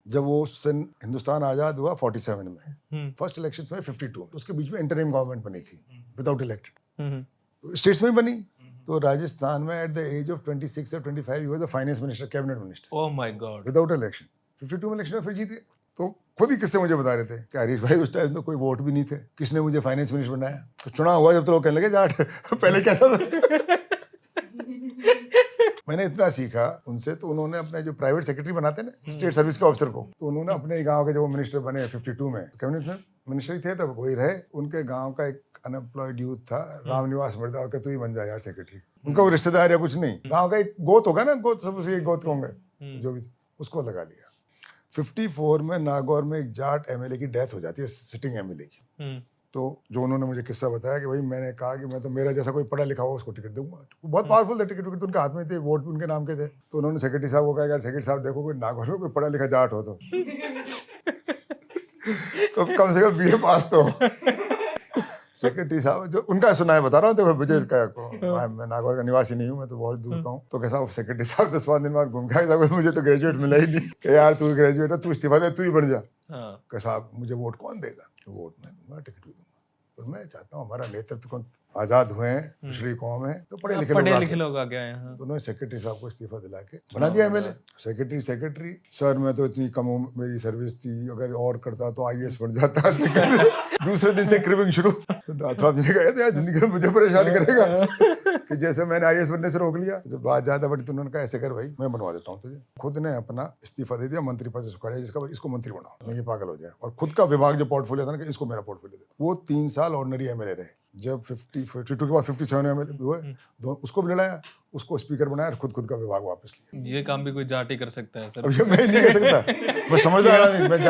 जब वो हिंदुस्तान आज़ाद हुआ 47 में, फर्स्ट इलेक्शन में 52 में, उसके बीच में इंटरिम गवर्नमेंट बनी थी विदाउट इलेक्टेड, स्टेट्स में बनी। तो राजस्थान में एट द एज ऑफ 26 और 25 you the finance minister, cabinet minister, oh my God, without election. 52 में इलेक्शन में फिर जीते। तो खुद ही किससे मुझे बता रहे थे कि हरीश भाई उस टाइम तो कोई वोट भी नहीं थे, किसने मुझे फाइनेंस मिनिस्टर बनाया? तो चुनाव हुआ जब तो लोग कहने लगे जाट पहले क्या था। मैंने इतना सीखा उनसे, तो उन्होंने अपने जो प्राइवेट सेक्रेटरी बनाते हैं ना स्टेट सर्विस के ऑफिसर को, तो उन्होंने अपने ही गांव के जब वो मिनिस्टर बने 52 में, कैबिनेट में मिनिस्टर ही थे तब, वही रहे। उनके गांव का एक अनएम्प्लॉयड यूथ था रामनिवास मर्दा, के तू ही बन जा यार सेक्रेटरी। उनका वो रिश्तेदार या कुछ नहीं, गांव का एक गोत होगा ना, गोत सब उसी गोत होंगे जो भी, उसको लगा लिया। 54 में नागौर में एक जाट एमएलए की डेथ हो जाती है, सिटिंग एमएलए की। तो जो उन्होंने मुझे किस्सा बताया कि भाई मैंने कहा कि मैं तो मेरा जैसा कोई पढ़ा लिखा हो उसको टिकट दूंगा। वो बहुत पावरफुल थे, टिकट तो उनके हाथ में थे, वोट भी उनके नाम के थे। तो उन्होंने सेक्रेटरी साहब को कहा यार सेक्रेटरी साहब देखो कोई नागौर में कोई पढ़ा लिखा जाट हो तो कम से कम बीए पास तो हो। सेक्रेटरी साहब जो उनका सुना है बता रहा हूँ, देखो मुझे मैं नागौर का निवासी नहीं हूँ, मैं तो बहुत दूर का हूँ। तो कैसा सेक्रेटरी साहब 10-5 दिन बाद घूम के आया, मुझे तो ग्रेजुएट मिला ही नहीं। यार तू ग्रेजुएट है, तू इस्तीफा दे, तू ही बढ़ जा। साहब मुझे वोट कौन देगा? वोट मैं दूंगा, टिकट भी दूंगा। तो मैं चाहता हूँ हमारा नेतृत्व कौन, आजाद हुए हैं, पिछड़ी कौम है, तो पढ़े लिखे लोग आ गए हैं। तो उन्होंने सेक्रेटरी साहब को इस्तीफा दिला के बना दिया एमएलए। सेक्रेटरी सर, मैं तो इतनी कम मेरी सर्विस थी, अगर और करता तो आईएएस बन जाता। दूसरे दिन से क्रिबिंग शुरू। थोड़ा यार जिंदगी में मुझे परेशान करेगा कि जैसे मैंने आईएएस बनने से रोक लिया। जब बात ज्यादा बड़ी तो उन्होंने कहा ऐसे कर भाई मैं बनवा देता हूँ तुझे। खुद ने अपना इस्तीफा दे दिया, मंत्री पद से सुखाड़ा, जिसका इसको मंत्री बनाओ, नहीं ये पागल हो जाए। और खुद का विभाग जो पोर्टफोलियो था ना कि इसको मेरा पोर्टफोलियो दे। वो 3 साल ऑर्डिनरी एमएलए रहे। जब 52 के बाद 57 एमएलए हुए, उसको भी लड़ाया, उसको स्पीकर बनाया, खुद का विभाग वापस लिया। ये काम भी कोई जाट ही कर सकता है सर? अब ये मैं नहीं कर सकता, मैं समझदार आदमी, मैं